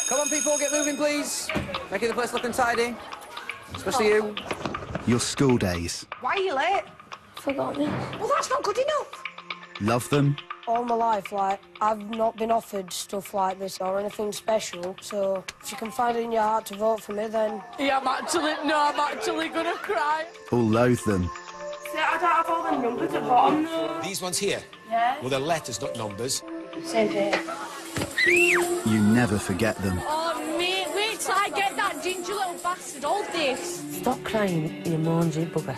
Come on, people, get moving, please. Making the place look untidy. Especially you. Your school days. Why are you late? Forgot me. Well, that's not good enough. Love them. All my life, like, I've not been offered stuff like this or anything special, so if you can find it in your heart to vote for me, then... Yeah, I'm actually gonna cry. Or loathe them. See, I don't have all the numbers at the bottom, though. These ones here? Yeah. Well, they're letters, not numbers. Same here. You never forget them. Oh, mate, wait till I get that ginger little bastard all this. Stop crying, you mangy bugger.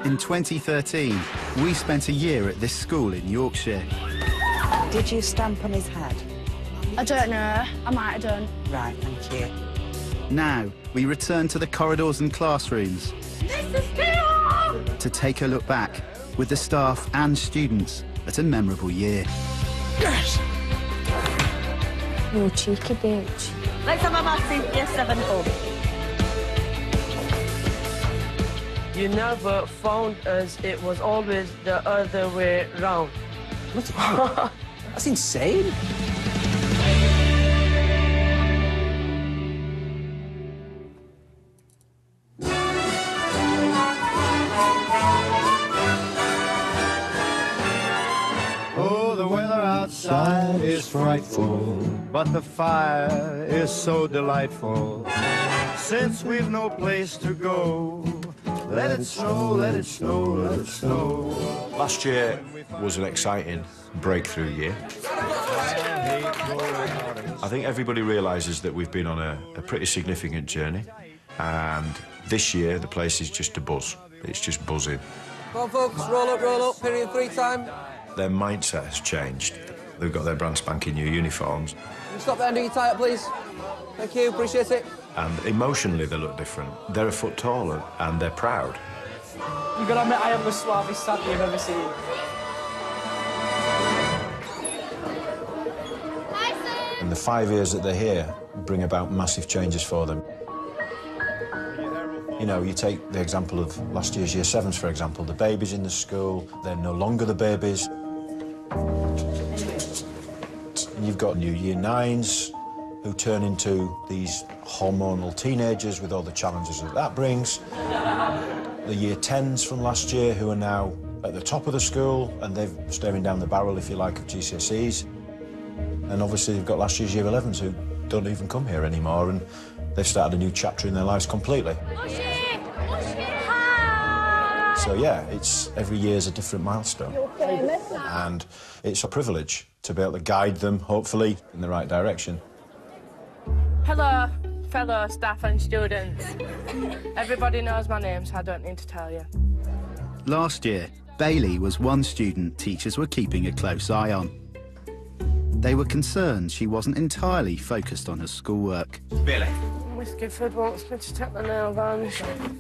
In 2013, we spent a year at this school in Yorkshire. Did you stamp on his head? I don't know. I might have done. Right, thank you. Now, we return to the corridors and classrooms to take a look back with the staff and students at a memorable year. Yes! You cheeky bitch. Let's have a massive Year 7 hug. You never found us, it was always the other way round. That's insane. Oh, the weather outside is frightful, but the fire is so delightful. Since we've no place to go, let it snow, let it snow, let it snow. Last year was an exciting breakthrough year. I think everybody realises that we've been on a pretty significant journey, and this year the place is just a buzz. It's just buzzing. Come on, folks, roll up, period 3 time. Their mindset has changed. They've got their brand spanking new uniforms. Can you stop there and do your tie up, please? Thank you, appreciate it. And emotionally they look different. They're a foot taller and they're proud. You gotta admit, I am the suavest Santa you've ever seen. And the 5 years that they're here bring about massive changes for them. You know, you take the example of last year's Year 7s, for example. The babies in the school, they're no longer the babies. And you've got new Year 9s who turn into these hormonal teenagers with all the challenges that that brings. The Year 10s from last year who are now at the top of the school and they're staring down the barrel, if you like, of GCSEs. And obviously you've got last year's Year 11s who don't even come here anymore and they've started a new chapter in their lives completely. So yeah, it's every year's a different milestone. And it's a privilege to be able to guide them, hopefully, in the right direction. Hello, fellow staff and students. Everybody knows my name, so I don't need to tell you. Last year, Bailey was one student teachers were keeping a close eye on. They were concerned she wasn't entirely focused on her schoolwork. Bailey. Miss Gifford wants me to take the nail varnish off.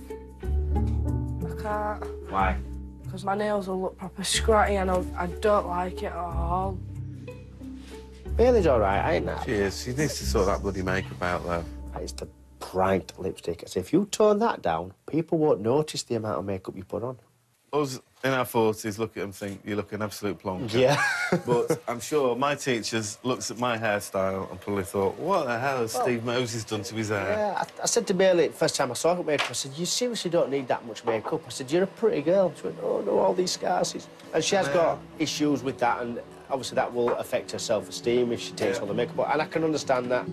I can't. Why? Because my nails will look proper scratty and I don't like it at all. Bailey's all right, ain't that? She is. She needs to sort that bloody makeup out, though. It's the bright lipstick. So if you tone that down, people won't notice the amount of makeup you put on. Us in our 40s look at them and think, you look an absolute plonker. Yeah. But I'm sure my teachers looked at my hairstyle and probably thought, what the hell has Steve Moses done to his hair? Yeah, I said to Bailey the first time I saw her makeup, I said, you seriously don't need that much makeup. I said, you're a pretty girl. She went, oh, no, all these scars. And she has got issues with that, and obviously that will affect her self-esteem if she takes all the makeup off, and I can understand that.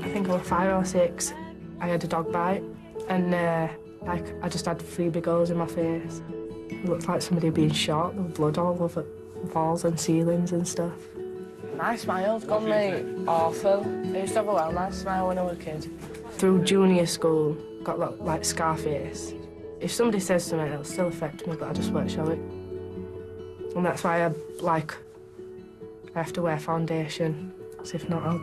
I think I was 5 or 6. I had a dog bite, and I just had 3 big holes in my face. It looked like somebody had been shot. There was blood all over walls and ceilings and stuff. My smile's gone, mate. Awful. I used to have a well nice smile when I was a kid. Through junior school, got like Scarface. If somebody says something, it'll still affect me, but I just won't show it. And that's why I have to wear foundation, because if not, I'll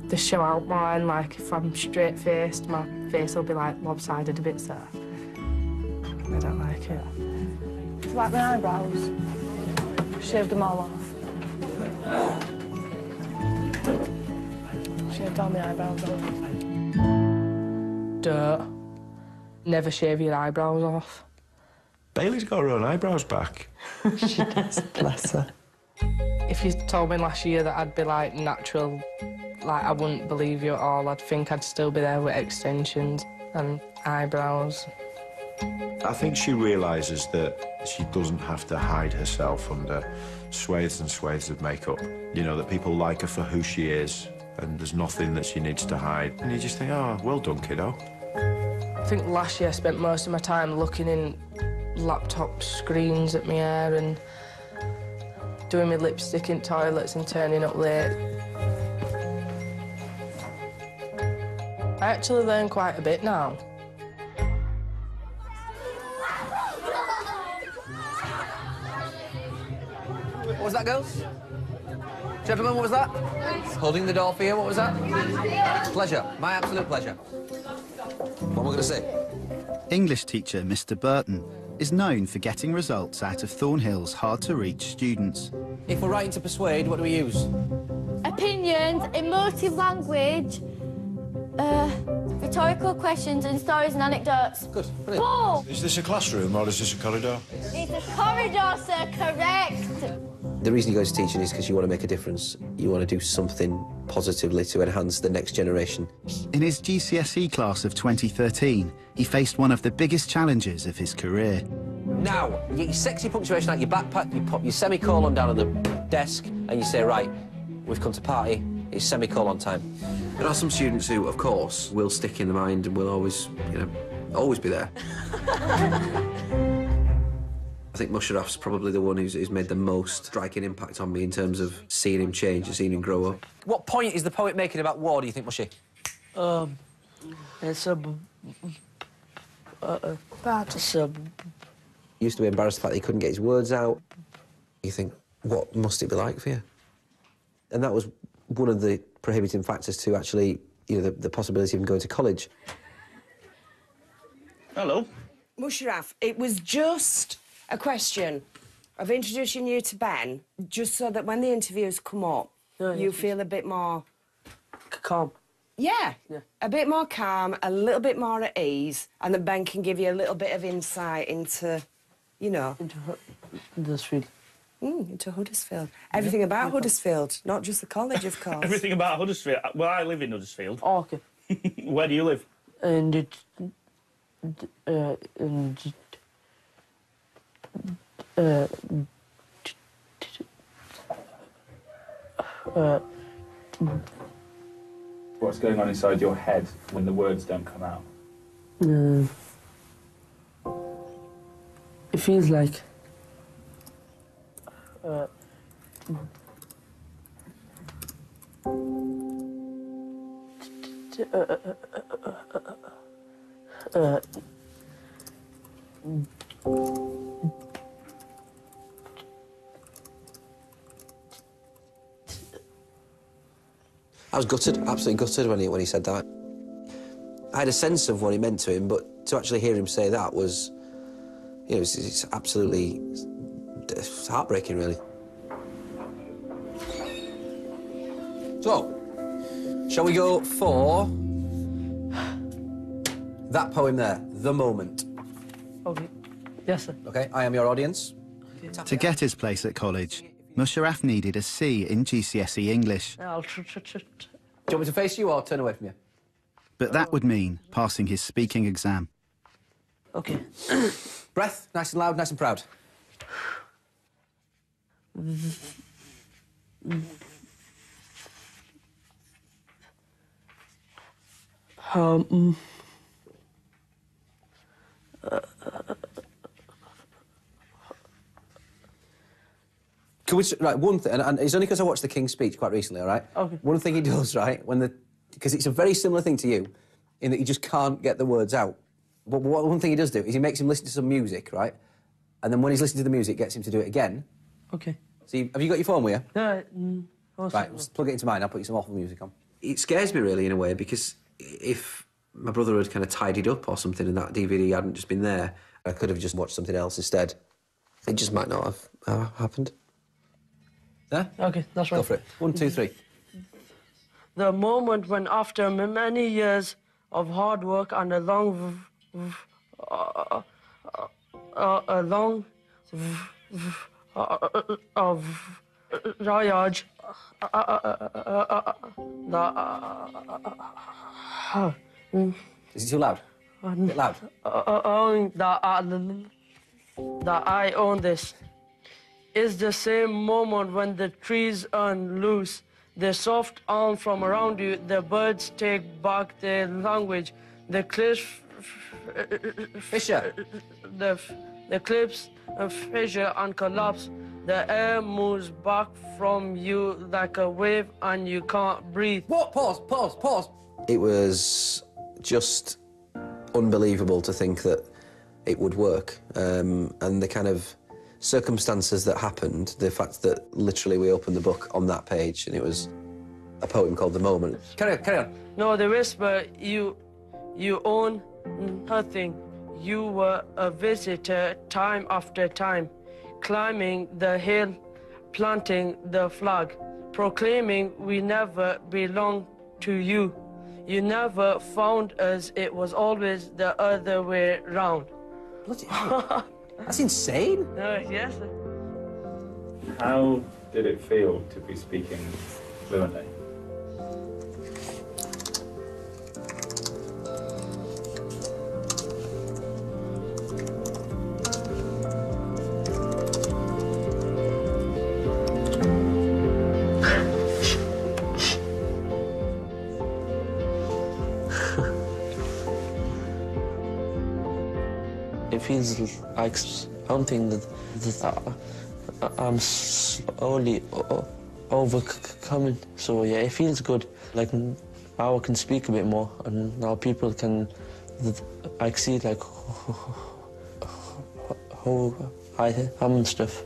just show out more, and like if I'm straight-faced, my face will be like lopsided a bit, so I don't like it. Do you like my eyebrows? Shaved them all off. Shaved all my eyebrows off. Don't. Never shave your eyebrows off. Bailey's got her own eyebrows back. She does, bless her. If you told me last year that I'd be, like, natural, like, I wouldn't believe you at all. I'd think I'd still be there with extensions and eyebrows. I think she realises that she doesn't have to hide herself under swathes and swathes of makeup. You know, that people like her for who she is, and there's nothing that she needs to hide. And you just think, oh, well done, kiddo. I think last year I spent most of my time looking in laptop screens at my hair and doing my lipstick in toilets and turning up late. I actually learn quite a bit now. What was that, girls? Gentlemen, what was that? Holding the door for you, what was that? Pleasure, my absolute pleasure. What am I going to say? English teacher Mr. Burton is known for getting results out of Thornhill's hard-to-reach students. If we're writing to persuade, what do we use? Opinions, emotive language, rhetorical questions and stories and anecdotes. Good, brilliant. Oh! Is this a classroom or is this a corridor? It's a corridor, sir, correct. The reason you go into teaching is because you want to make a difference. You want to do something positively to enhance the next generation. In his GCSE class of 2013, he faced one of the biggest challenges of his career. Now, you get your sexy punctuation out your backpack, you pop your semicolon down on the desk, and you say, right, we've come to party, it's semicolon time. There are some students who, of course, will stick in the mind and will always, you know, always be there. I think Musharraf's probably the one who's made the most striking impact on me in terms of seeing him change and seeing him grow up. What point is the poet making about war, do you think, Mushy? It's a... He used to be embarrassed the fact that he couldn't get his words out. You think, what must it be like for you? And that was one of the prohibiting factors to actually, you know, the possibility of him going to college. Hello. Musharraf, it was just a question of introducing you to Ben, just so that when the interviews come up, you feel a bit more... Calm. Yeah, a bit more calm, a little bit more at ease, and then Ben can give you a little bit of insight into, you know... Into Huddersfield. Into Huddersfield. Everything about Huddersfield, not just the college, of course. Everything about Huddersfield. Well, I live in Huddersfield. Oh, OK. Where do you live? And What's going on inside your head when the words don't come out? it feels like... I was gutted, absolutely gutted when he said that. I had a sense of what he meant to him, but to actually hear him say that was, you know, it's absolutely it's heartbreaking, really. So, shall we go for that poem there, The Moment? OK. Yes, sir. OK, I am your audience. To get his place at college, Musharraf needed a C in GCSE English. I'll Do you want me to face you or turn away from you? But that would mean passing his speaking exam. OK. Breath, nice and loud, nice and proud. Can we, right, one thing, and it's only because I watched the King's speech quite recently, all right? OK. One thing he does, right, because it's a very similar thing to you, in that he just can't get the words out. But one thing he does do is he makes him listen to some music, right? And then when he's listening to the music, gets him to do it again. OK. So have you got your phone with you? No. Right, let's plug it into mine. I'll put you some awful music on. It scares me, really, in a way, because if my brother had kind of tidied up or something and that DVD hadn't just been there, I could have just watched something else instead. It just might not have happened. There? OK, that's right. Go for it. 1, 2, 3. The moment when, after many years of hard work and a long Raj. Is it too loud? A bit loud. That I own this. It's the same moment when the trees turn loose. The soft arm from around you, the birds take back their language. The cliffs... Fisher. The cliffs fissure and collapse. The air moves back from you like a wave and you can't breathe. What? Pause. It was just unbelievable to think that it would work. And the kind of circumstances that happened, the fact that literally we opened the book on that page and it was a poem called The Moment. Carry on. No, the whisper, you own nothing. You were a visitor time after time, climbing the hill, planting the flag, proclaiming we never belonged to you. You never found us, it was always the other way round. Bloody hell. That's insane. Yes. How did it feel to be speaking fluently? It feels like something that I'm slowly overcoming. So yeah, it feels good. Like now I can speak a bit more, and now people can see like how I am and stuff.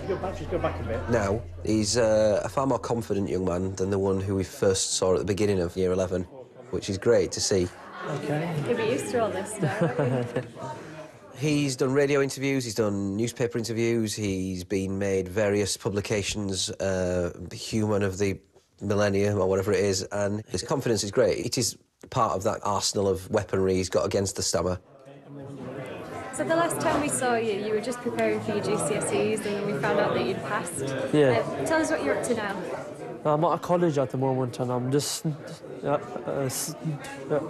Just go back a bit. Now, he's a far more confident young man than the one who we first saw at the beginning of Year 11, which is great to see. Okay. You'll be used to all this stuff. He's done radio interviews, he's done newspaper interviews, he's been made various publications, Human of the Millennium or whatever it is, and his confidence is great. It is part of that arsenal of weaponry he's got against the stammer. So the last time we saw you, you were just preparing for your GCSEs and then we found out that you'd passed. Yeah. Tell us what you're up to now. I'm at a college at the moment and I'm just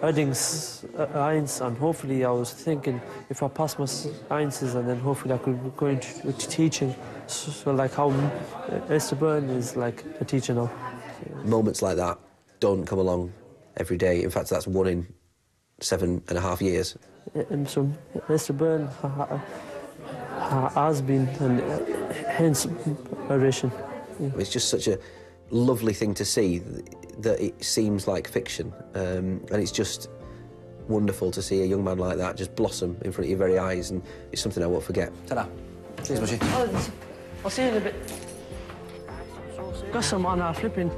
adding science, and hopefully I was thinking if I pass my sciences and then hopefully I could go into teaching. So like how Esther Byrne is like a teacher now. Moments like that don't come along every day. In fact, that's 1 in 7.5 years. And so Esther Byrne has been an inspiration. It's just such a lovely thing to see that it seems like fiction, and it's just wonderful to see a young man like that just blossom in front of your very eyes, and it's something I won't forget. Ta-da. Cheers, Bushy. I'll see you in a bit. Got some on our flipping.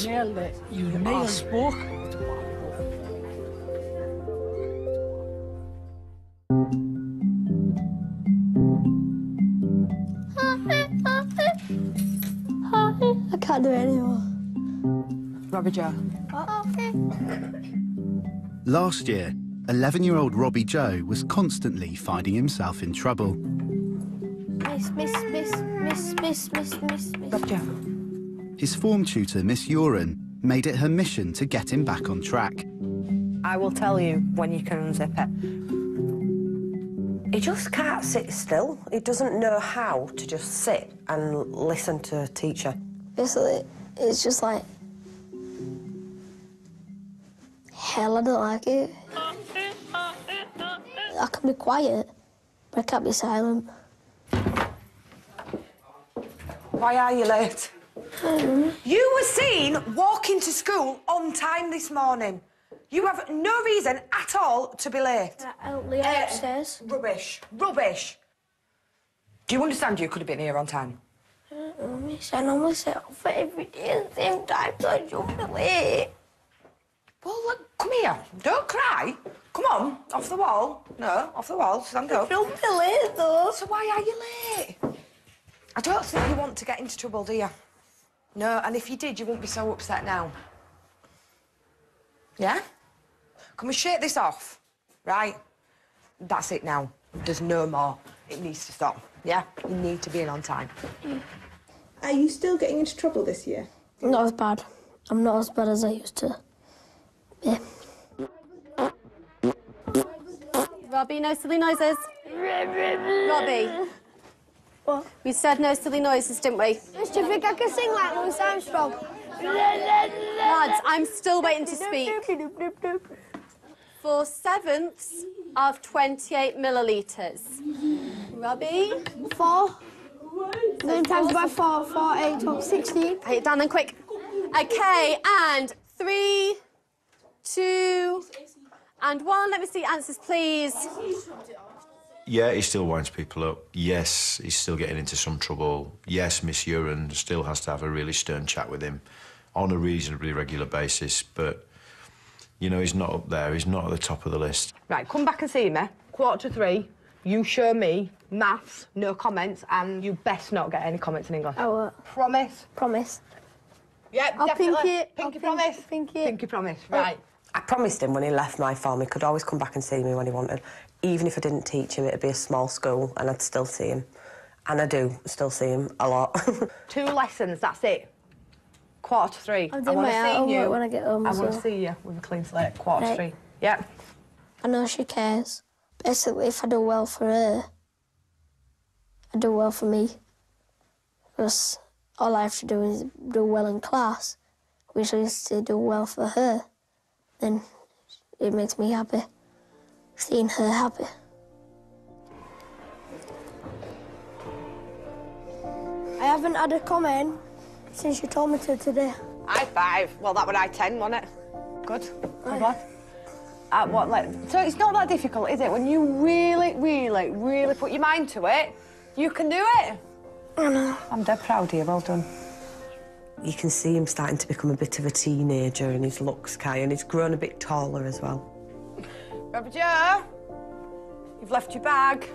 Nailed it. You nailed it. Spoke. I can't do it anymore. Robbie Joe. Last year, 11-year-old Robbie Joe was constantly finding himself in trouble. Miss. Robbie Joe. His form tutor, Miss Yoren, made it her mission to get him back on track. I will tell you when you can unzip it. He just can't sit still. He doesn't know how to just sit and listen to a teacher. Basically, it's just like... Hell, I don't like it. I can be quiet, but I can't be silent. Why are you late? You were seen walking to school on time this morning. You have no reason at all to be late. I'll leave upstairs. Rubbish. Rubbish. Do you understand you could have been here on time? Miss, I normally set off every day at the same time, so I don't be late. Well, look, come here. Don't cry. Come on, off the wall. No, off the wall. Stand up. I don't be late, though. So why are you late? I don't think you want to get into trouble, do you? No, and if you did, you wouldn't be so upset now. Yeah? Can we shake this off? Right? That's it now. There's no more. It needs to stop. Yeah? You need to be in on time. Are you still getting into trouble this year? Not as bad. I'm not as bad as I used to be. Robbie, no silly noises. Robbie. What? We said no silly noises, didn't we? Do you think I can sing like Louis Armstrong? Lads, I'm still waiting to speak. 4/7 of 28 millilitres. Robbie? 4. 9 times by 4, 4, 8, 12, 16. Hey, it down then, quick. OK, and 3, 2, and 1. Let me see answers, please. Yeah, he still winds people up. Yes, he's still getting into some trouble. Yes, Miss Uren still has to have a really stern chat with him on a reasonably regular basis, but, you know, he's not up there. He's not at the top of the list. Right, come back and see me. 2:45. You show me maths, no comments, and you best not get any comments in English. I will. Promise? Promise. Yeah, I'll definitely. pinky it. Pinky promise. Pinky it. Pinky promise, right. I promised him when he left my farm he could always come back and see me when he wanted. Even if I didn't teach him, it'd be a small school and I'd still see him. And I do still see him a lot. 2 lessons, that's it. 2:45. I'll do my homework when I get home I as want to well. see you with a clean slate. 2:45. Yeah. I know she cares. Basically, if I do well for her, I do well for me. Because all I have to do is do well in class, which is to do well for her. Then it makes me happy, seeing her happy. I haven't had a comment since you told me to today. High 5. Well, that would high 10, wasn't it? Good. Good one. So it's not that difficult, is it? When you really, really, really put your mind to it, you can do it. I know. I'm dead proud of you. Well done. You can see him starting to become a bit of a teenager and his looks, Kai, and he's grown a bit taller as well. Robert Joe, you've left your bag.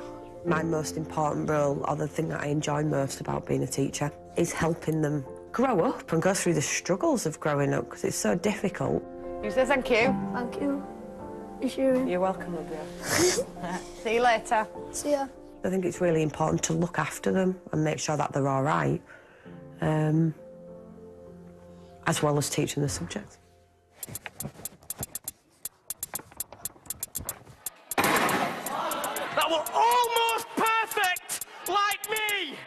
My most important role, or the thing that I enjoy most about being a teacher, is helping them grow up and go through the struggles of growing up, because it's so difficult. You say thank you. Thank you. You're welcome, Robert. See you later. See ya. I think it's really important to look after them and make sure that they're all right, as well as teaching the subject. That was almost perfect, like me!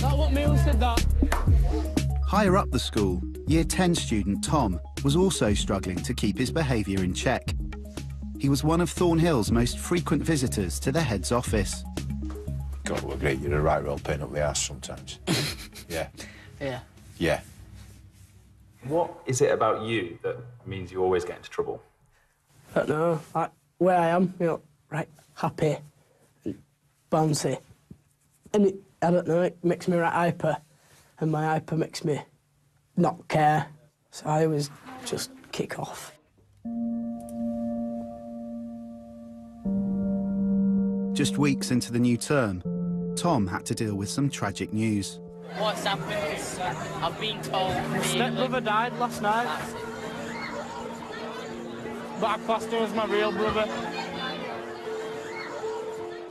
That what Neil said that. Higher up the school, Year 10 student Tom was also struggling to keep his behaviour in check. He was one of Thornhill's most frequent visitors to the head's office. Got to agree, you're a right real pain up the arse sometimes. Yeah. Yeah. Yeah. What is it about you that means you always get into trouble? I don't know, like, where I am, you know, right, happy, and bouncy. And it, I don't know, it makes me right hyper, and my hyper makes me not care. So I always just kick off. Just weeks into the new term, Tom had to deal with some tragic news. What's happened is I've been told... My stepbrother died last night. But I classed him as my real brother.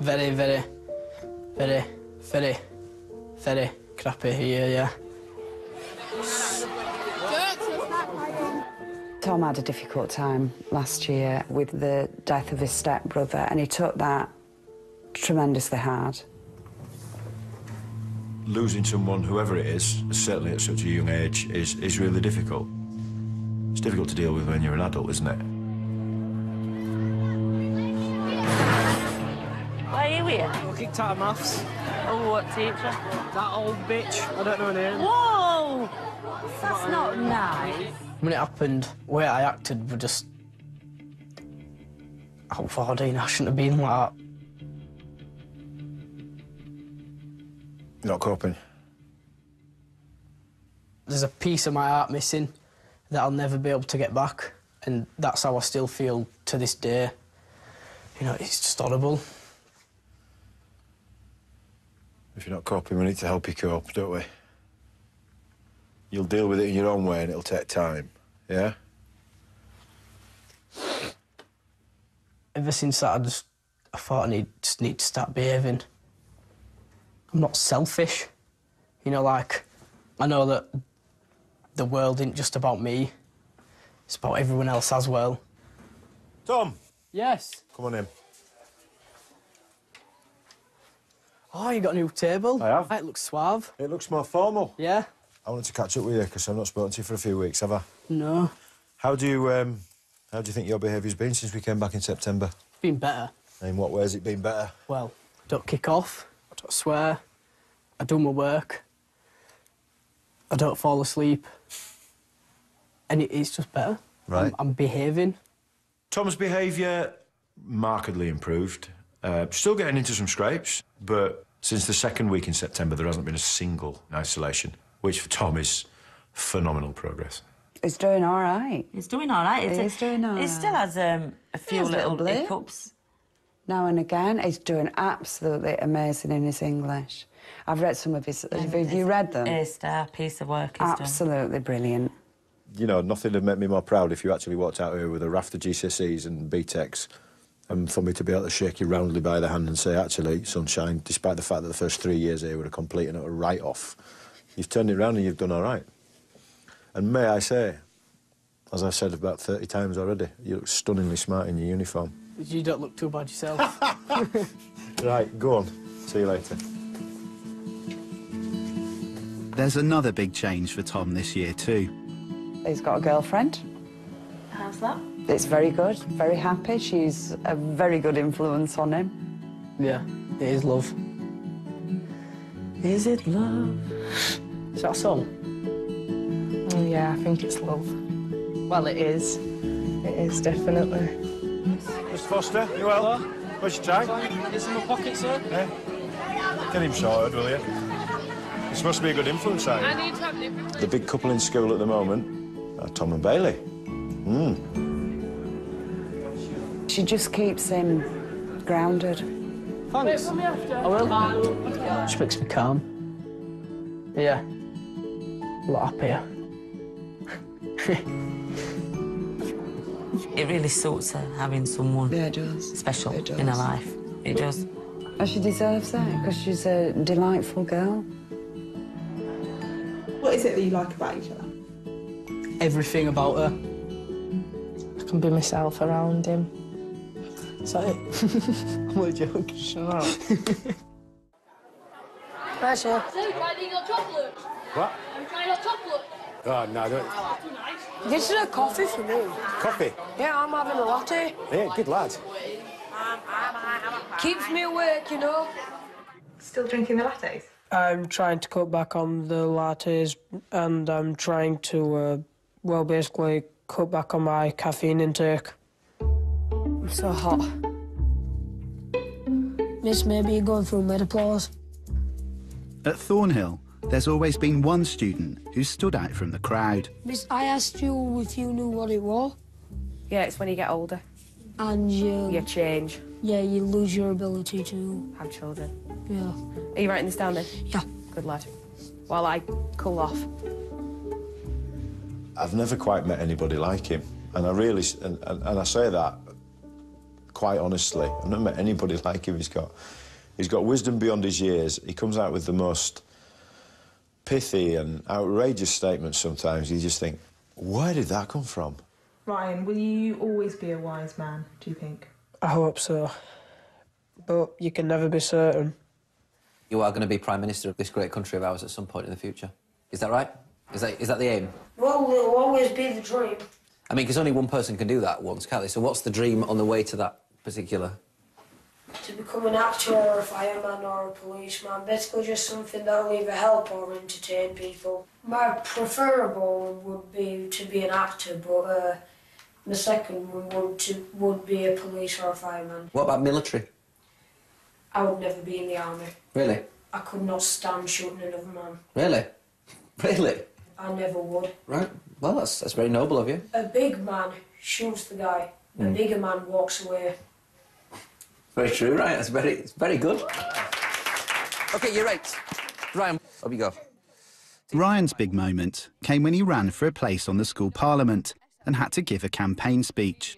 Very, very, very, very, very crappy here, yeah. Tom had a difficult time last year with the death of his stepbrother, and he took that tremendously hard. Losing someone, whoever it is, certainly at such a young age, is really difficult. It's difficult to deal with when you're an adult, isn't it? Why are you here? I kicked out of maths. Oh, what teacher? That old bitch. I don't know her name. Whoa! That's not nice. When it happened, the way I acted was just... Oh, 14, I shouldn't have been like that. You're not coping? There's a piece of my heart missing that I'll never be able to get back, and that's how I still feel to this day. You know, it's just horrible. If you're not coping, we need to help you cope, don't we? You'll deal with it in your own way and it'll take time, yeah? Ever since that, I thought I just need to start behaving. I'm not selfish. You know, like, I know that the world isn't just about me. It's about everyone else as well. Tom! Yes? Come on in. Oh, you got a new table? I have. It looks suave. It looks more formal. Yeah? I wanted to catch up with you because I've not spoken to you for a few weeks, have I? No. How do you think your behaviour's been since we came back in September? It's been better. In what way has it been better? Well, I don't kick off, I don't swear, I do my work, I don't fall asleep, and it's just better. Right. I'm behaving. Tom's behaviour markedly improved. Still getting into some scrapes, but since the second week in September, there hasn't been a single isolation, which for Tom is phenomenal progress. He's doing all right. He's doing all right. He's doing all right. He still has a few little hiccups. Now and again, he's doing absolutely amazing in his English. I've read some of his... Have you read them? A piece of work he's done. Absolutely brilliant. You know, nothing would make me more proud if you actually walked out here with a raft of GCSEs and BTECs, and for me to be able to shake you roundly by the hand and say, actually, Sunshine, despite the fact that the first 3 years here were a complete and utter write-off, you've turned it round and you've done all right. And may I say, as I've said about 30 times already, you look stunningly smart in your uniform. You don't look too bad yourself. Right, go on. See you later. There's another big change for Tom this year too. He's got a girlfriend. How's that? It's very good, very happy. She's a very good influence on him. Yeah, it is love. Is it love? Is that a song? Yeah, I think it's love. Well, it is. It is, definitely. Mr Foster, you well? Where's your tag? It's in my pocket, sir. Yeah. Get him sorted, will you? You're supposed to be a good influence, aren't you? I need to have different. The big couple in school at the moment are Tom and Bailey. She just keeps him grounded. Thanks. I will. She makes me calm. Yeah. A lot happier. It really suits her having someone special in her life. It does. And she deserves that because she's a delightful girl. What is it that you like about each other? Everything about her. I can be myself around him. Is that it? I'm only joking. Shut up. Right, sir. Trying your chocolate. What? I'm trying your chocolate. Oh, no, don't... Get you a coffee for me. Coffee? Yeah, I'm having a latte. Yeah, good lad. Keeps me awake, you know. Still drinking the lattes? I'm trying to cut back on the lattes and I'm trying to, well, basically cut back on my caffeine intake. I'm so hot. Miss, maybe you're going through menopause. At Thornhill, there's always been one student who stood out from the crowd. Miss, I asked you if you knew what it was. Yeah, it's when you get older. And You change. Yeah, you lose your ability to... Have children. Yeah. Are you writing this down then? Yeah. Good lad. While I cool off. I've never quite met anybody like him, and I really, and I say that quite honestly. I've never met anybody like him. He's got wisdom beyond his years. He comes out with the most pithy and outrageous statements sometimes. You just think, where did that come from? Ryan, will you always be a wise man, do you think? I hope so. But you can never be certain. You are going to be Prime Minister of this great country of ours at some point in the future. Is that right? Is that the aim? Well, it'll always be the dream. I mean, because only one person can do that once, can't they? So what's the dream on the way to that particular... To become an actor or a fireman or a policeman, basically just something that'll either help or entertain people. My preferable would be to be an actor, but the second one would be a police or a fireman. What about military? I would never be in the army. Really? I could not stand shooting another man. Really? Really? I never would. Right. Well, that's very noble of you. A big man shoots the guy. A bigger man walks away. Very true, right? It's very good. OK, you're right. Ryan, up you go. Ryan's big moment came when he ran for a place on the school parliament and had to give a campaign speech.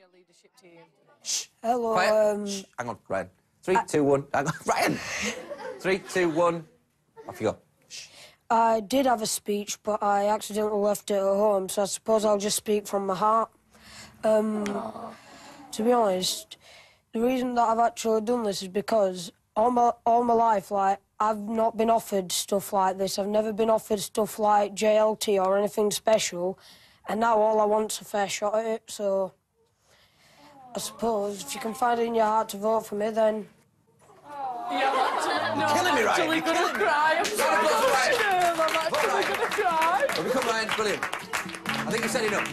Shh. Hello, Quiet. Shh. Hang on, Ryan. 3, 2, 1. Ryan! 3, 2, 1. Off you go. I did have a speech, but I accidentally left it at home, so I suppose I'll just speak from my heart. To be honest, the reason that I've actually done this is because all my life, like, I've not been offered stuff like this. I've never been offered stuff like JLT or anything special, and now all I want's a fair shot at it, so I suppose if you can find it in your heart to vote for me, then... Yeah, You're killing me, Ryan. I'm actually gonna cry. I'm so emotional. I'm actually gonna cry. Well, come, Ryan. Brilliant. I think you've set it up.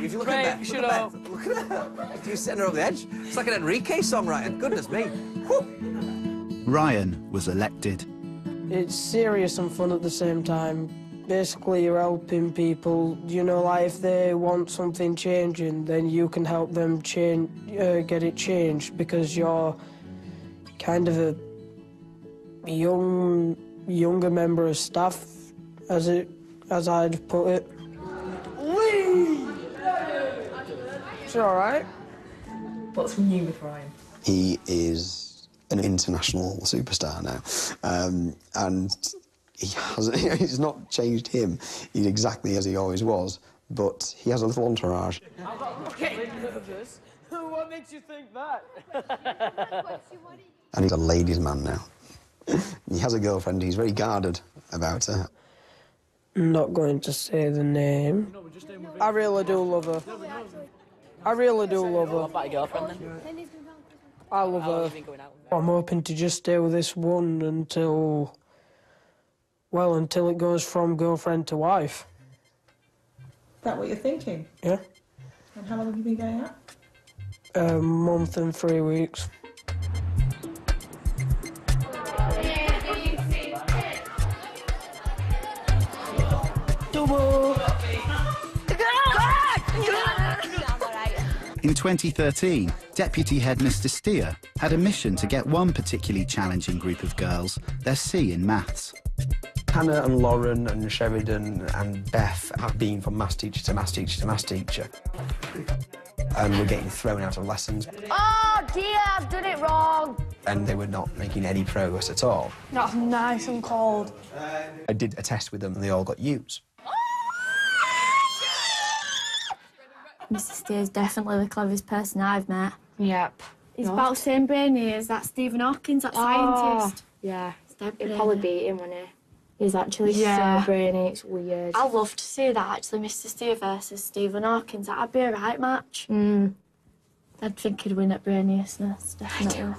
If you look at Beth, look at Beth. Look at her. You're setting her over the edge. It's like an Enrique song, Ryan. Goodness me. Whew. Ryan was elected. It's serious and fun at the same time. Basically, you're helping people, you know, like if they want something changing, then you can help them get it changed because you're kind of a younger member of staff, as I'd put it. It's all right. What's new with Ryan? He is an international superstar now, and he's not changed him. He's exactly as he always was, but he has a little entourage. I'm getting nervous. What makes you think that? And he's a ladies' man now. He has a girlfriend. He's very guarded about her. I'm not going to say the name. I really do love her. I really do love her. What about your girlfriend then? I love her. I'm hoping to just stay with this one until it goes from girlfriend to wife. Is that what you're thinking? Yeah. And how long have you been going out? A month and 3 weeks. Double! In 2013, Deputy Head Mr. Steer had a mission to get one particularly challenging group of girls their C in maths. Hannah and Lauren and Sheridan and Beth have been from maths teacher to maths teacher to maths teacher. And we're getting thrown out of lessons. Oh dear, I've done it wrong. And they were not making any progress at all. That's nice and cold. I did a test with them and they all got U's. Mr. Steer's definitely the cleverest person I've met. Yep. He's about the same brainy as that Stephen Hawking, that scientist. Yeah. It'd probably beat him, wouldn't he? He's actually so brainy. It's weird. I'd love to see that, actually, Mr. Steer versus Stephen Hawking. That'd be a right match. I'd think he'd win at brainiousness, definitely.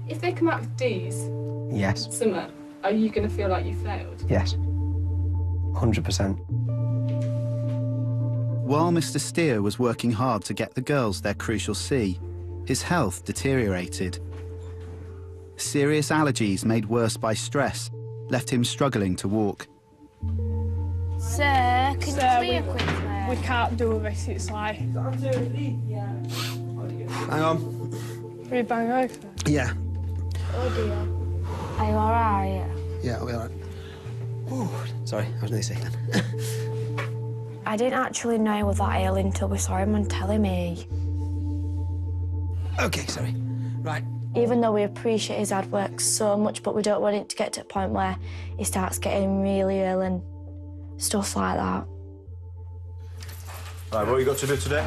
If they come out with D's, Yes. Summer, are you going to feel like you failed? Yes. 100%. While Mr. Steer was working hard to get the girls their crucial C, his health deteriorated. Serious allergies made worse by stress left him struggling to walk. Sir, can Sir, you clear quickly? We can't do this, it's like... Hang on. Pretty bang over. Yeah. Oh dear. Are you alright? Yeah, I'll be all right. Ooh, sorry, I was nearly sick then. I didn't actually know he was that ill until we saw him on telly me. OK, sorry. Right. Even though we appreciate his hard work so much, but we don't want it to get to a point where he starts getting really ill and stuff like that. Right, what have you got to do today?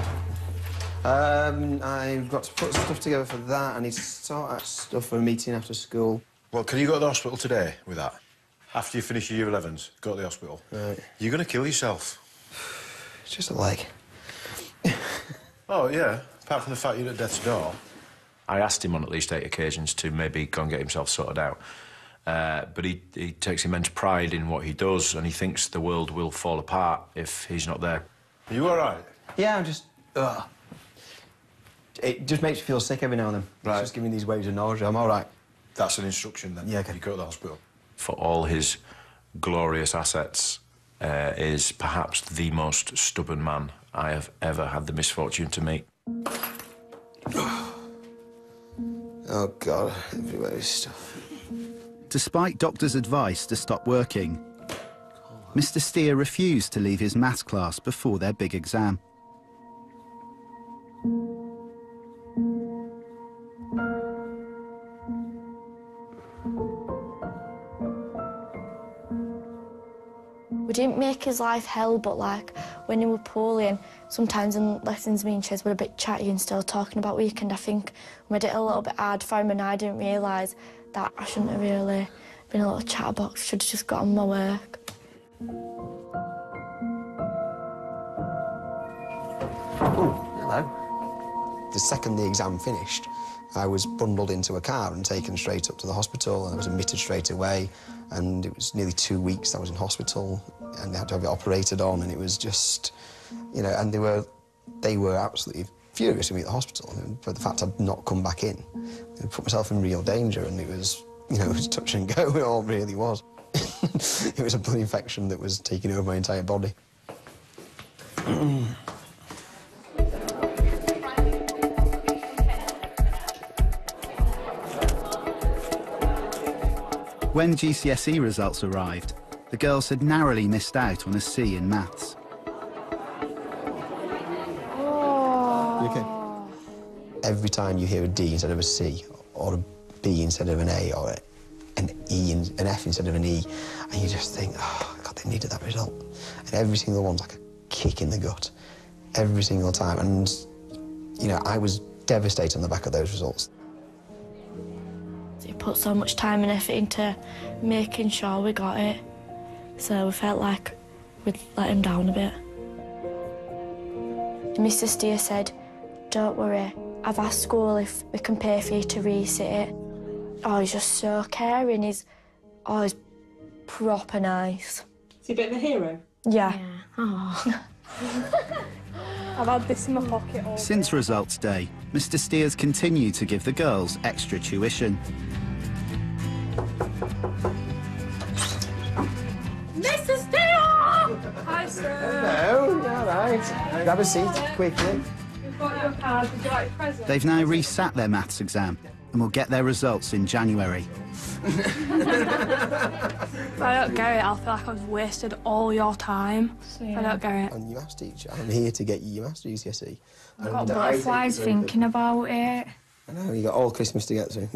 I've got to put stuff together for that. I need to sort out stuff for a meeting after school. Well, can you go to the hospital today with that? After you finish your Year 11s, go to the hospital. Right. You're going to kill yourself. It's just a leg. Oh, yeah. Apart from the fact you're at death's door. I asked him on at least 8 occasions to maybe go and get himself sorted out. But he takes immense pride in what he does, and he thinks the world will fall apart if he's not there. Are you all right? Yeah, I'm just... It just makes me feel sick every now and then. Right. It's just giving me these waves of nausea. I'm all right. That's an instruction, then. Yeah, OK. You go to the hospital. For all his glorious assets, is perhaps the most stubborn man I have ever had the misfortune to meet. Oh, God, everywhere is stuff. Despite doctors' advice to stop working, Mr. Steer refused to leave his maths class before their big exam. didn't make his life hell, but like when he was poorly and sometimes in lessons me and Ches were a bit chatty and still talking about weekend, I think made it a little bit hard for him, and I didn't realise that I shouldn't have really been a little chatterbox, should have just got on my work. Hello. The second the exam finished, I was bundled into a car and taken straight up to the hospital, and I was admitted straight away, and it was nearly 2 weeks I was in hospital, and they had to have it operated on, and it was just, you know, and they were absolutely furious with me at the hospital for the fact I'd not come back in. I put myself in real danger, and it was, you know, it was touch and go, it all really was. It was a blood infection that was taking over my entire body. When GCSE results arrived, the girls had narrowly missed out on a C in maths. You okay? Every time you hear a D instead of a C, or a B instead of an A, or an F instead of an E, and you just think, oh, God, they needed that result. And every single one's like a kick in the gut, every single time. And, you know, I was devastated on the back of those results. He put so much time and effort into making sure we got it, so we felt like we'd let him down a bit. Mr. Steer said, don't worry, I've asked school if we can pay for you to resit it. Oh, he's just so caring, he's proper nice. Is he a bit of a hero? Yeah. Oh. I've had this in my pocket all Since results day, Mr. Steers continued to give the girls extra tuition. Mr. Steele! Hi, sir. Hello, you all right? Grab a seat, quickly. We've got your card. Would you like a present? They've now resat their maths exam and will get their results in January. If I don't get it, I'll feel like I've wasted all your time. If I don't get it. I'm your maths teacher. I'm here to get you your maths GCSE. I've got butterflies thinking about it. I know, you got all Christmas to get through.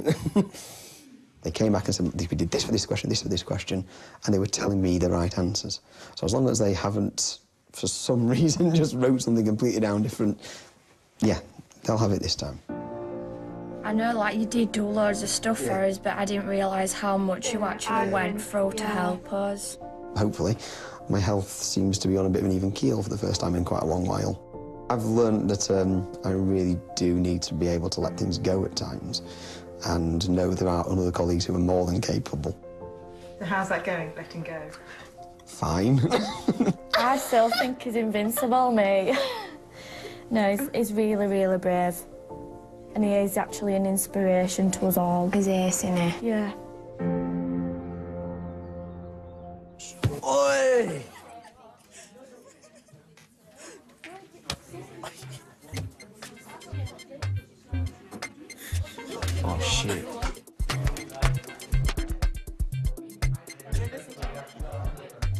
They came back and said, we did this for this question, this for this question, and they were telling me the right answers. So as long as they haven't, for some reason, just wrote something completely down different, yeah, they'll have it this time. I know, like, you did do loads of stuff for us, but I didn't realise how much you actually went through to help us. Hopefully. My health seems to be on a bit of an even keel for the first time in quite a long while. I've learned that I really do need to be able to let things go at times and know there are other colleagues who are more than capable. So how's that going, letting go? Fine. I still think he's invincible, mate. No, he's really, really brave. And he is actually an inspiration to us all. He's ace, isn't he? Yeah. Oi! Oh, shit.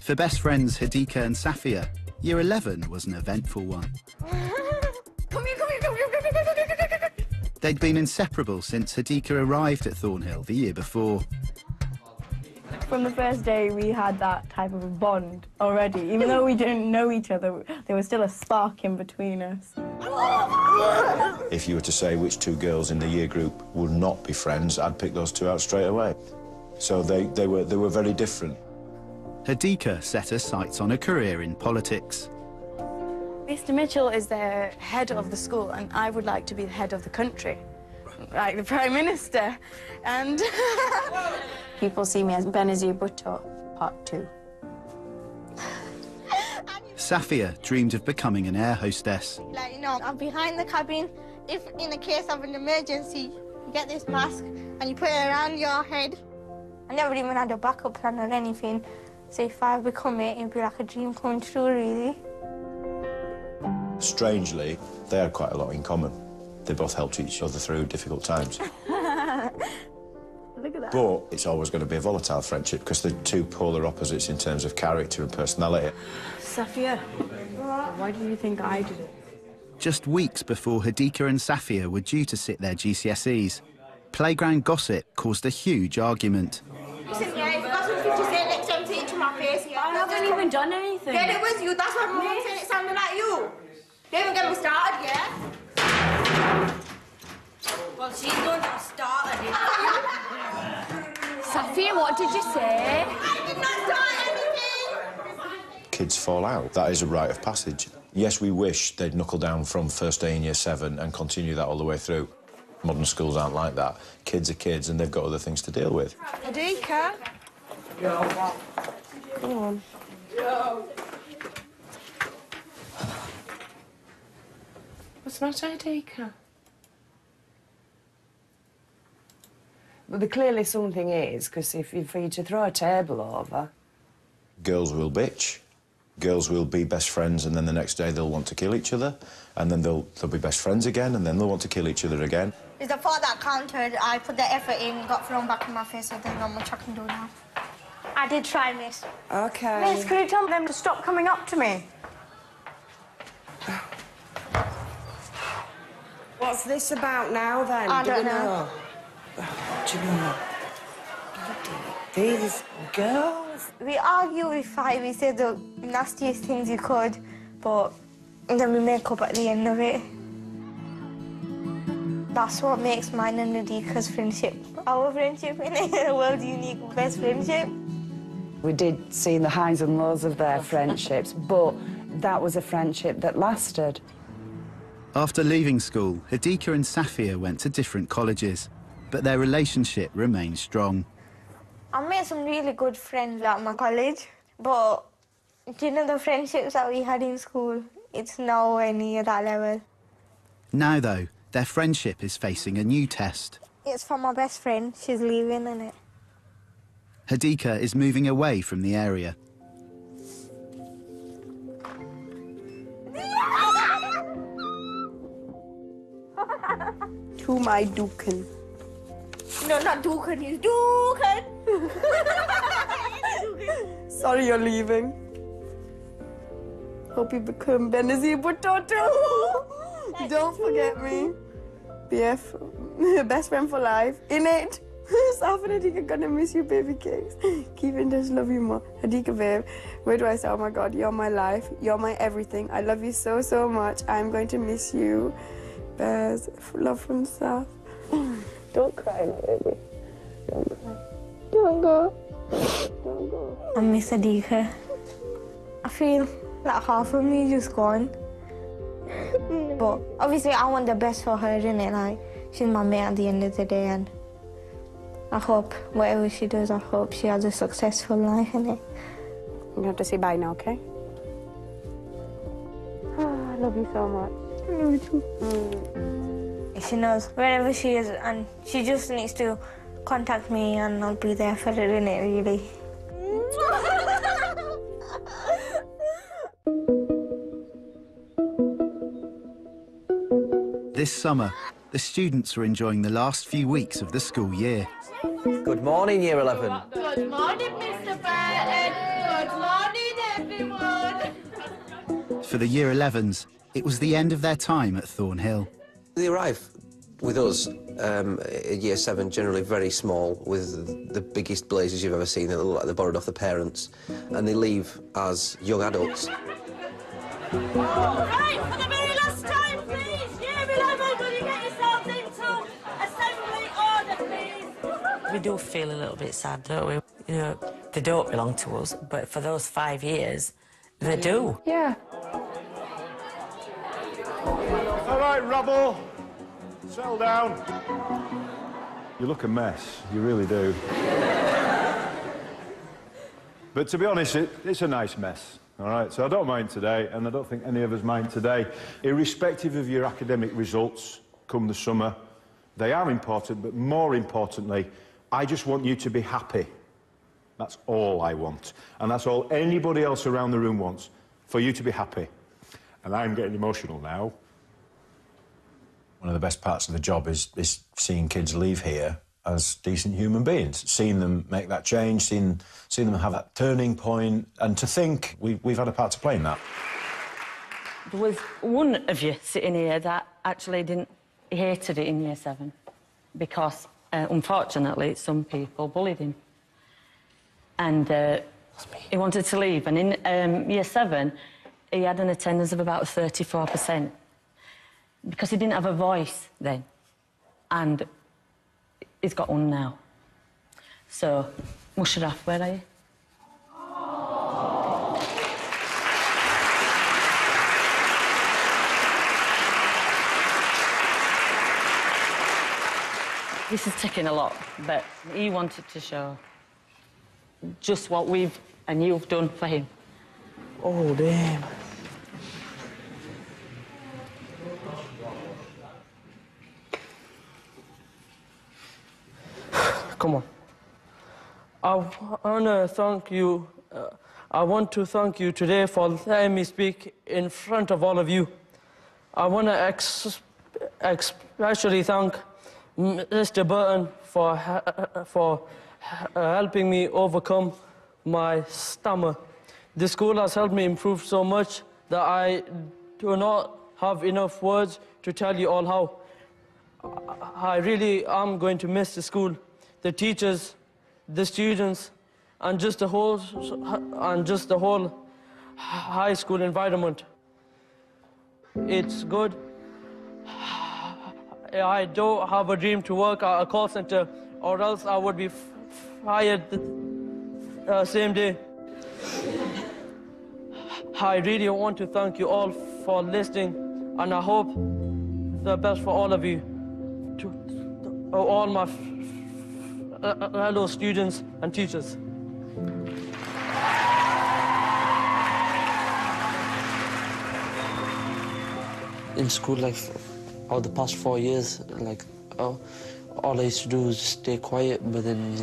For best friends Hadika and Safia, Year 11 was an eventful one. They'd been inseparable since Hadika arrived at Thornhill the year before. From the first day, we had that type of a bond already. Even though we didn't know each other, there was still a spark in between us. If you were to say which two girls in the year group would not be friends, I'd pick those two out straight away. So they were very different. Hadika set her sights on a career in politics. Mr. Mitchell is the head of the school, and I would like to be the head of the country, like the Prime Minister. And people see me as Benazir Bhutto, Part 2. Safia dreamed of becoming an air hostess. Like, you know, I'm behind the cabin. If in the case of an emergency, you get this mask and you put it around your head. I never even had a backup plan or anything. So if I become it, it'd be like a dream come true, really. Strangely, they had quite a lot in common. They both helped each other through difficult times. Look at that. But it's always going to be a volatile friendship because they're two polar opposites in terms of character and personality. Safia, why do you think I did it? Just weeks before Hadika and Safia were due to sit their GCSEs, playground gossip caused a huge argument. Listen, yeah, if you've got something to say next time, say it to my face. I haven't haven't even done anything. Yeah, it was you. That's why my mum said it sounded like you. Don't even get me started, yeah? Well, she's going to start it. Safia, what did you say? I did not start anything. Kids fall out. That is a rite of passage. Yes, we wish they'd knuckle down from first day in year 7 and continue that all the way through. Modern schools aren't like that. Kids are kids and they've got other things to deal with. Adika. Come on. What's the matter, Adika? But clearly something is, because for you to throw a table over... Girls will bitch. Girls will be best friends and then the next day they'll want to kill each other and then they'll be best friends again and then they'll want to kill each other again. It's the part that counted. I put the effort in, got thrown back in my face, so there's not much I can do now. I did try, miss. OK. Miss, could you tell them to stop coming up to me? What's this about now, then? I Do don't we know. Do you know? These girls. We argue, we fight, we say the nastiest things you could, but then we make up at the end of it. That's what makes mine and Adika's friendship. Our friendship in the world's unique best friendship. We did see the highs and lows of their friendships, but that was a friendship that lasted. After leaving school, Adika and Safia went to different colleges, but their relationship remained strong. I made some really good friends at my college, but do you know the friendships that we had in school? It's nowhere near that level. Now, though, their friendship is facing a new test. It's for my best friend. She's leaving, innit? Adika is moving away from the area. To my Duken. No, not Duken, it's Duken! Sorry you're leaving. Hope you become Benazir Bhutto too. Don't forget me. BF, best friend for life. In it. Saf and Adika gonna miss you, baby cakes. Keep in touch, love you more. Adika, babe, where do I say, oh my God, you're my life. You're my everything. I love you so, so much. I'm going to miss you. Bears, love from Saf. Don't cry, baby. Don't cry. Don't go. Don't go. I miss Adika. I feel like half of me just gone. But obviously I want the best for her, innit? Like, she's my mate at the end of the day, and I hope whatever she does, I hope she has a successful life, innit? You have to say bye now, okay? I love you so much. I love you too. She knows wherever she is, and she just needs to contact me, and I'll be there for her, innit, really. This summer, the students were enjoying the last few weeks of the school year. Good morning, Year 11. Good morning, Mr. Burton. Good morning, everyone. For the Year 11s, it was the end of their time at Thornhill. They arrive with us in Year 7, generally very small, with the biggest blazers you've ever seen. They look like they borrowed off the parents, and they leave as young adults. Right, for the very last time, please. Year 11, will you get yourselves into assembly order, please? We do feel a little bit sad, don't we? You know, they don't belong to us, but for those 5 years, they do. Yeah. All right, rabble. Settle down. You look a mess, you really do. But to be honest, it's a nice mess, all right? So I don't mind today, and I don't think any of us mind today. Irrespective of your academic results come the summer, they are important, but more importantly, I just want you to be happy. That's all I want. And that's all anybody else around the room wants, for you to be happy. And I'm getting emotional now. One of the best parts of the job is seeing kids leave here as decent human beings, seeing them make that change, seeing them have that turning point, and to think we've had a part to play in that. There was one of you sitting here that actually hated it in Year 7 because, unfortunately, some people bullied him. And He wanted to leave, and in Year 7, he had an attendance of about 34%. Because he didn't have a voice then, and he's got one now. So, Musharraf, where are you? This is taking a lot, but he wanted to show just what we've and you've done for him. Oh, damn. Come on. I want to thank you today for letting me speak in front of all of you. I want to especially thank Mr. Burton for helping me overcome my stammer. The school has helped me improve so much that I do not have enough words to tell you all how. I really am going to miss the school, the teachers, the students, and just the whole high school environment. It's good. I don't have a dream to work at a call center, or else I would be fired the same day. I really want to thank you all for listening, and I hope the best for all of you, to all my fellow students and teachers. In school, like, over the past 4 years, like, all I used to do was just stay quiet, but then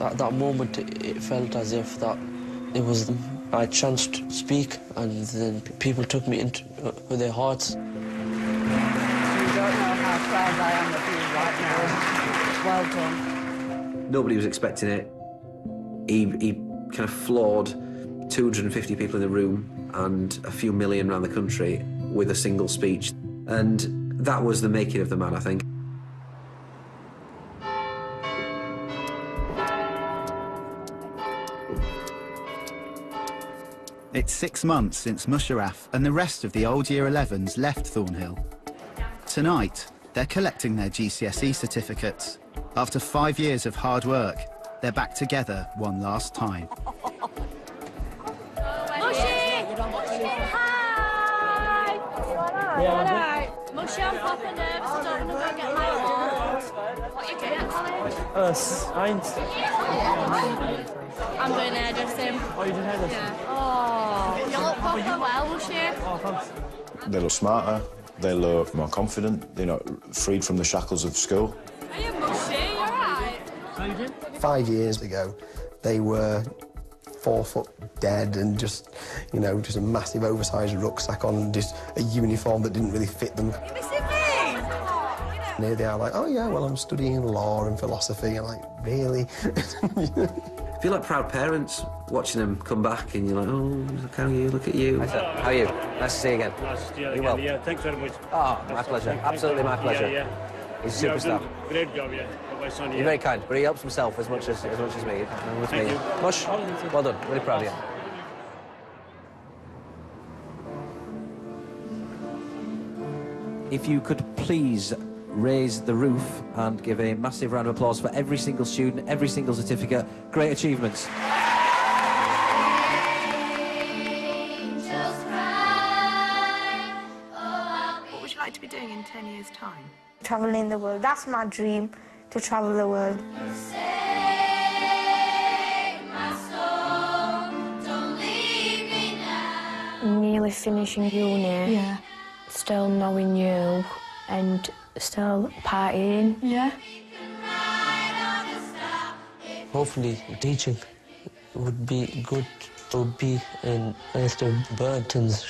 at that moment it felt as if that it was my chance to speak, and then people took me into their hearts. You don't know how proud I am of you right now. Well done. Nobody was expecting it. He kind of floored 250 people in the room and a few million around the country with a single speech. And that was the making of the man, I think. It's 6 months since Musharraf and the rest of the old Year 11s left Thornhill. Tonight, they're collecting their GCSE certificates. After 5 years of hard work, they're back together one last time. Mushy, I'm proper nervous. I don't want to go get my awards. What are you doing at college? Science. I'm doing hairdressing. Oh, you did hairdressing? Yeah. Oh, you look proper well, Mushy. Oh, thanks. They look smarter, they look more confident, you know, freed from the shackles of school. Are you Mushy? You all right? 5 years ago, they were 4 foot dead and just, you know, just a massive oversized rucksack on, just a uniform that didn't really fit them. You missing me? And here they are like, oh yeah, well, I'm studying law and philosophy. I'm like, really? I feel like proud parents watching them come back, and you're like, oh, look how you, look at you. How are you? Nice to see you again. Nice to see you again. Well? Yeah, thanks very much. Oh, my pleasure. Absolutely my pleasure. Yeah. He's a superstar. Great job, yeah. My son, You're very kind, but he helps himself as much as me. Thank you. Mush, well done. Really proud of you. If you could please raise the roof and give a massive round of applause for every single student, every single certificate. Great achievements. What would you like to be doing in 10 years' time? Traveling the world. That's my dream, to travel the world. Nearly finishing uni. Yeah. Still knowing you and still partying. Yeah. Hopefully, teaching would be good to be in Mr. Burton's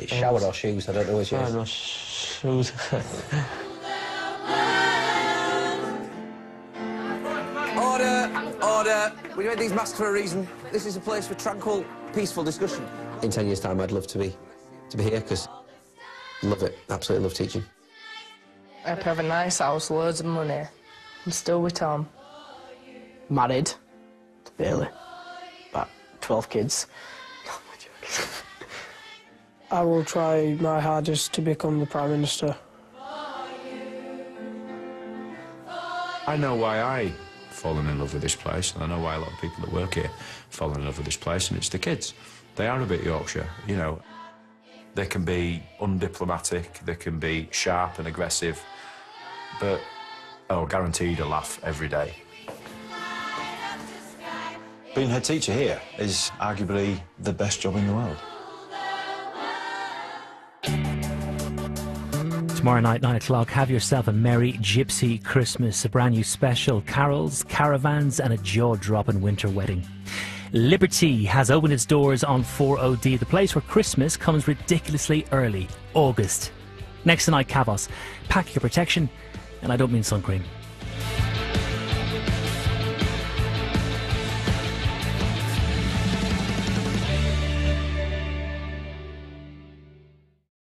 shower or shoes, I don't know which it is. No, shoes. Order! Order! We made these masks for a reason. This is a place for tranquil, peaceful discussion. In 10 years' time, I'd love to be here, because love it. Absolutely love teaching. I hope you have a nice house, loads of money, and still with Tom. married, really, about 12 kids. I will try my hardest to become the Prime Minister. I know why I've fallen in love with this place, and I know why a lot of people that work here have fallen in love with this place, and it's the kids. They are a bit Yorkshire, you know. They can be undiplomatic, they can be sharp and aggressive, but, oh, guaranteed a laugh every day. Being head teacher here is arguably the best job in the world. Tomorrow night, 9 o'clock, have yourself a merry gypsy Christmas, a brand new special, carols, caravans and a jaw-dropping winter wedding. Liberty has opened its doors on 4OD, the place where Christmas comes ridiculously early, August. Next tonight, Cavos. Pack your protection, and I don't mean sun cream.